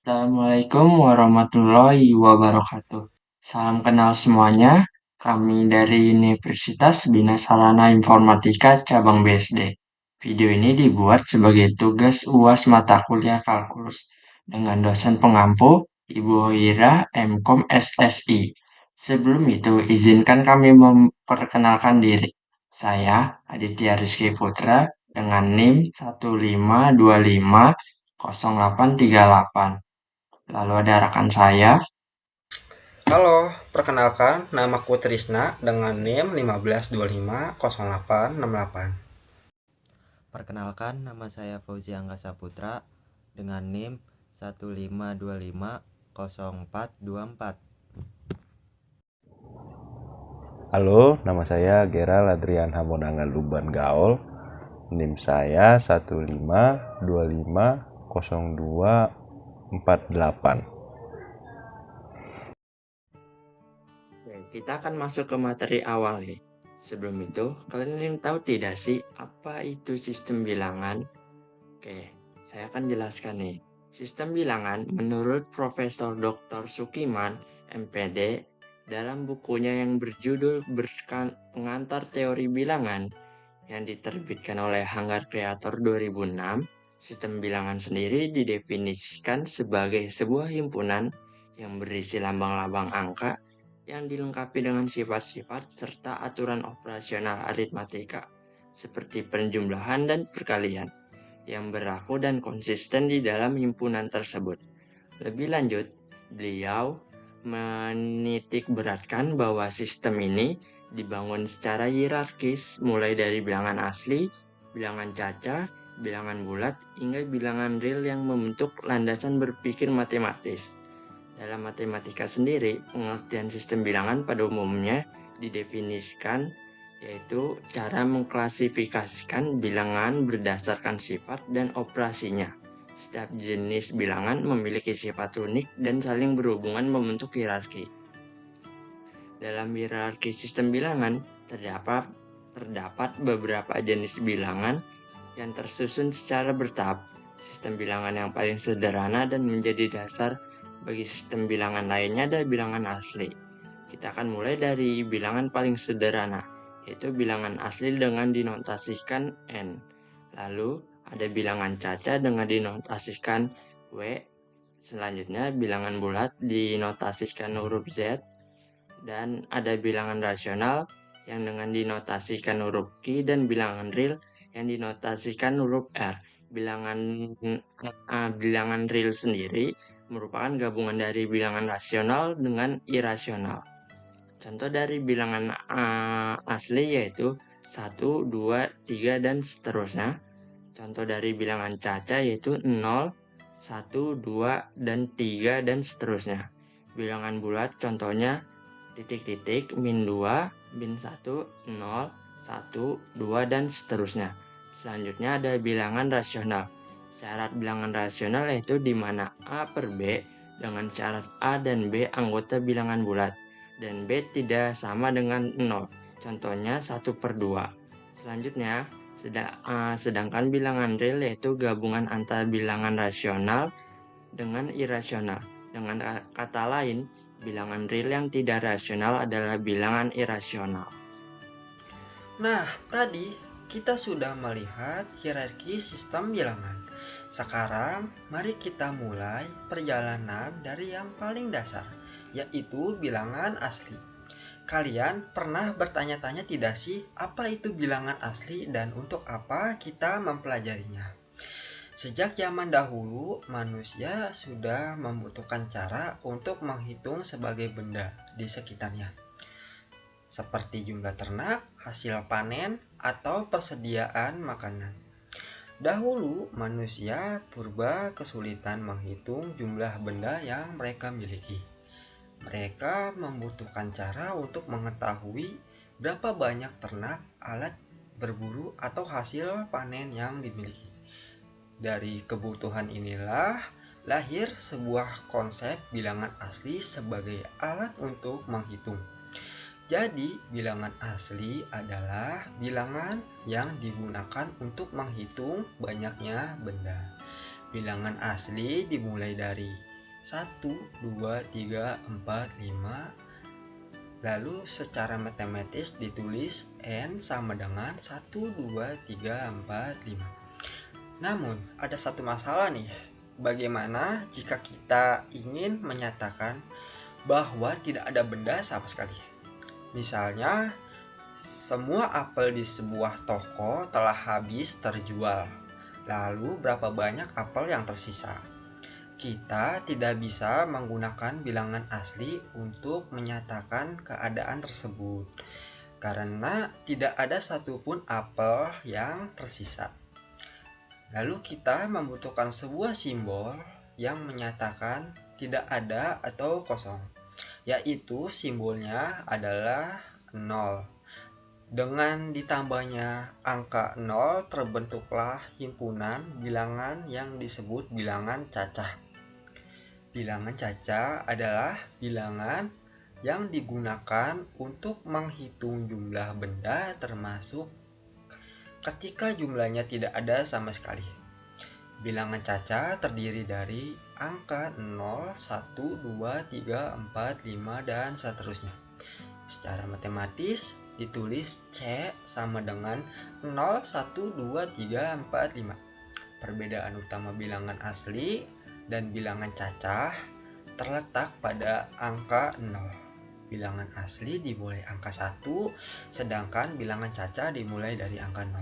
Assalamualaikum warahmatullahi wabarakatuh. Salam kenal semuanya. Kami dari Universitas Bina Sarana Informatika Cabang BSD. Video ini dibuat sebagai tugas UAS mata kuliah kalkulus dengan dosen pengampu Ibu Hoira Mkom SSI. Sebelum itu, izinkan kami memperkenalkan diri. Saya Aditya Rizky Putra dengan NIM 15250838. Lalu ada rekan saya. Halo, perkenalkan namaku Trisna dengan NIM 15250868. Perkenalkan, nama saya Fauzi Angkasa Putra dengan NIM 15250424. Halo, nama saya Geral Adrian Hamonangan Luban Gaul. NIM saya 15250248. Oke, kita akan masuk ke materi awal nih. Sebelum itu, kalian tahu tidak sih apa itu sistem bilangan? Oke, saya akan jelaskan nih. Sistem bilangan menurut Profesor Dr. Sukiman, MPD, dalam bukunya yang berjudul Pengantar Teori Bilangan yang diterbitkan oleh Hanggar Creator 2006, sistem bilangan sendiri didefinisikan sebagai sebuah himpunan yang berisi lambang-lambang angka yang dilengkapi dengan sifat-sifat serta aturan operasional aritmatika seperti penjumlahan dan perkalian yang berlaku dan konsisten di dalam himpunan tersebut. Lebih lanjut, beliau menitik beratkan bahwa sistem ini dibangun secara hierarkis mulai dari bilangan asli, bilangan caca, bilangan bulat, hingga bilangan real yang membentuk landasan berpikir matematis. Dalam matematika sendiri, pengertian sistem bilangan pada umumnya didefinisikan yaitu cara mengklasifikasikan bilangan berdasarkan sifat dan operasinya. Setiap jenis bilangan memiliki sifat unik dan saling berhubungan membentuk hierarki. Dalam hierarki sistem bilangan, terdapat beberapa jenis bilangan yang tersusun secara bertahap. Sistem bilangan yang paling sederhana dan menjadi dasar bagi sistem bilangan lainnya adalah bilangan asli. Kita akan mulai dari bilangan paling sederhana, yaitu bilangan asli dengan dinotasikan N. Lalu ada bilangan caca dengan dinotasikan W. Selanjutnya bilangan bulat dinotasikan huruf Z. Dan ada bilangan rasional yang dengan dinotasikan huruf Q dan bilangan real yang dinotasikan huruf R. Bilangan real sendiri merupakan gabungan dari bilangan rasional dengan irasional. Contoh dari bilangan asli yaitu 1, 2, 3, dan seterusnya. Contoh dari bilangan caca yaitu 0, 1, 2, dan 3, dan seterusnya. Bilangan bulat contohnya titik-titik, min 2, min 1, 0, 1, 2, dan seterusnya. Selanjutnya ada bilangan rasional. Syarat bilangan rasional yaitu di mana A per B dengan syarat A dan B anggota bilangan bulat dan B tidak sama dengan 0. Contohnya 1 per 2. Selanjutnya, sedangkan bilangan real yaitu gabungan antara bilangan rasional dengan irasional. Dengan kata lain, bilangan real yang tidak rasional adalah bilangan irasional. Nah, tadi kita sudah melihat hierarki sistem bilangan. Sekarang, mari kita mulai perjalanan dari yang paling dasar, yaitu bilangan asli. Kalian pernah bertanya-tanya tidak sih apa itu bilangan asli dan untuk apa kita mempelajarinya? Sejak zaman dahulu, manusia sudah membutuhkan cara untuk menghitung sebagai benda di sekitarnya, seperti jumlah ternak, hasil panen, atau persediaan makanan. Dahulu, manusia purba kesulitan menghitung jumlah benda yang mereka miliki. Mereka membutuhkan cara untuk mengetahui berapa banyak ternak, alat berburu, atau hasil panen yang dimiliki. Dari kebutuhan inilah lahir sebuah konsep bilangan asli sebagai alat untuk menghitung. Jadi, bilangan asli adalah bilangan yang digunakan untuk menghitung banyaknya benda. Bilangan asli dimulai dari 1, 2, 3, 4, 5. Lalu secara matematis ditulis N sama dengan 1, 2, 3, 4, 5. Namun ada satu masalah nih. Bagaimana jika kita ingin menyatakan bahwa tidak ada benda sama sekali? Misalnya, semua apel di sebuah toko telah habis terjual. Lalu berapa banyak apel yang tersisa? Kita tidak bisa menggunakan bilangan asli untuk menyatakan keadaan tersebut karena tidak ada satupun apel yang tersisa. Lalu kita membutuhkan sebuah simbol yang menyatakan tidak ada atau kosong, yaitu simbolnya adalah 0. Dengan ditambahnya angka 0 terbentuklah himpunan bilangan yang disebut bilangan cacah. Bilangan cacah adalah bilangan yang digunakan untuk menghitung jumlah benda termasuk ketika jumlahnya tidak ada sama sekali. Bilangan cacah terdiri dari angka 0, 1, 2, 3, 4, 5, dan seterusnya. Secara matematis ditulis C sama dengan 0, 1, 2, 3, 4, 5. Perbedaan utama bilangan asli dan bilangan cacah terletak pada angka 0. Bilangan asli dimulai angka 1, sedangkan bilangan cacah dimulai dari angka 0.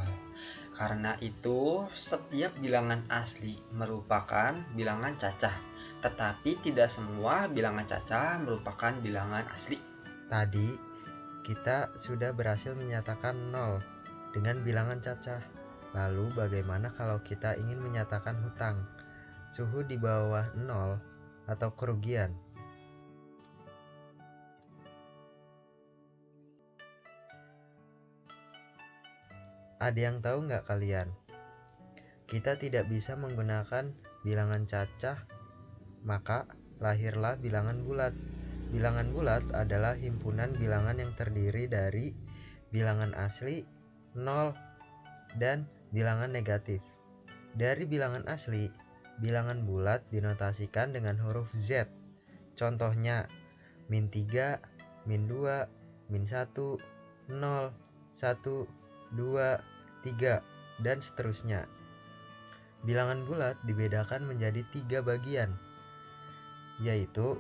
Karena itu, setiap bilangan asli merupakan bilangan cacah, tetapi tidak semua bilangan cacah merupakan bilangan asli. Tadi kita sudah berhasil menyatakan 0 dengan bilangan cacah. Lalu bagaimana kalau kita ingin menyatakan hutang? Suhu di bawah 0 atau kerugian? Ada yang tahu nggak kalian? Kita tidak bisa menggunakan bilangan cacah, maka lahirlah bilangan bulat. Bilangan bulat adalah himpunan bilangan yang terdiri dari bilangan asli, 0, dan bilangan negatif. Dari bilangan asli, bilangan bulat dinotasikan dengan huruf Z. Contohnya, min 3, min 2, min 1, 0, 1, 2, 3, dan seterusnya. Bilangan bulat dibedakan menjadi 3 bagian, yaitu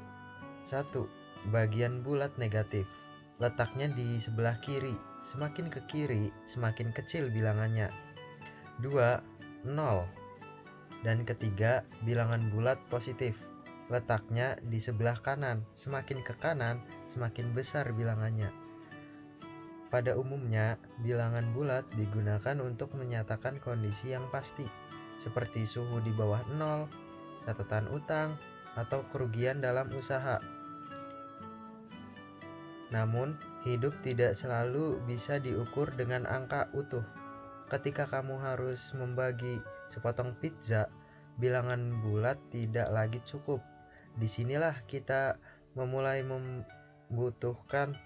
1. Bagian bulat negatif, letaknya di sebelah kiri. Semakin ke kiri, semakin kecil bilangannya. 2. 0. Dan ketiga, bilangan bulat positif, letaknya di sebelah kanan. Semakin ke kanan, semakin besar bilangannya. Pada umumnya, bilangan bulat digunakan untuk menyatakan kondisi yang pasti, seperti suhu di bawah 0, catatan utang, atau kerugian dalam usaha. Namun, hidup tidak selalu bisa diukur dengan angka utuh. Ketika kamu harus membagi sepotong pizza, bilangan bulat tidak lagi cukup. Disinilah kita memulai membutuhkan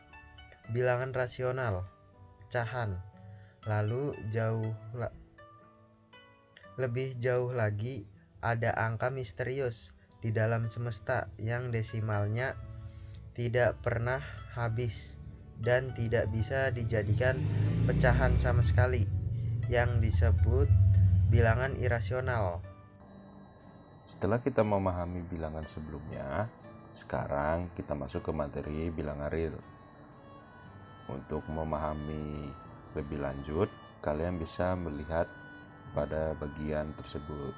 bilangan rasional, pecahan. Lalu lebih jauh lagi, ada angka misterius di dalam semesta yang desimalnya tidak pernah habis dan tidak bisa dijadikan pecahan sama sekali, yang disebut bilangan irasional. Setelah kita memahami bilangan sebelumnya, sekarang kita masuk ke materi bilangan real. Untuk memahami lebih lanjut, kalian bisa melihat pada bagian tersebut.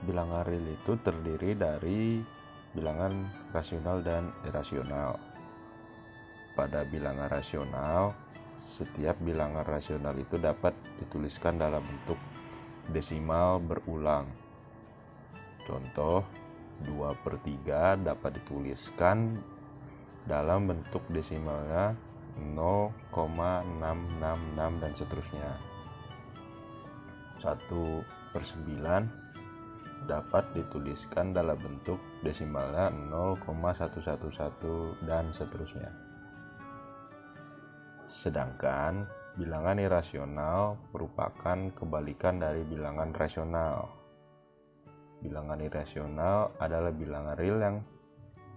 Bilangan real itu terdiri dari bilangan rasional dan irasional. Pada bilangan rasional, setiap bilangan rasional itu dapat dituliskan dalam bentuk desimal berulang. Contoh, 2/3 dapat dituliskan dalam bentuk desimalnya 0,666 dan seterusnya. 1/9 dapat dituliskan dalam bentuk desimalnya 0,111 dan seterusnya. Sedangkan bilangan irasional merupakan kebalikan dari bilangan rasional. Bilangan irasional adalah bilangan real yang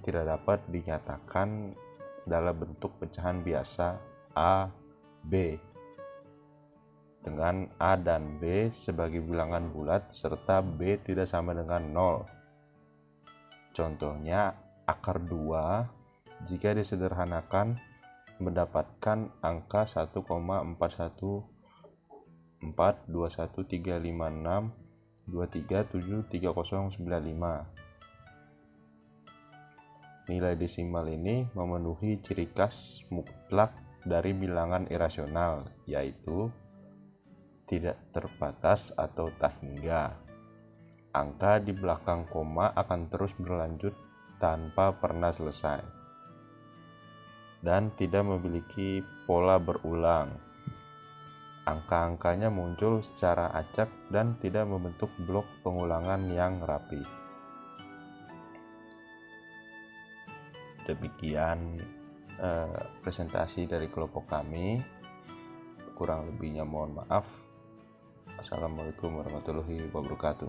tidak dapat dinyatakan dalam bentuk pecahan biasa A, B, dengan A dan B sebagai bilangan bulat serta B tidak sama dengan 0. Contohnya, akar 2 jika disederhanakan mendapatkan angka 1,414213562373095. Nilai desimal ini memenuhi ciri khas mutlak dari bilangan irasional, yaitu tidak terbatas atau tak hingga. Angka di belakang koma akan terus berlanjut tanpa pernah selesai dan tidak memiliki pola berulang. Angka-angkanya muncul secara acak dan tidak membentuk blok pengulangan yang rapi. Demikian presentasi dari kelompok kami. Kurang lebihnya mohon maaf. Assalamualaikum warahmatullahi wabarakatuh.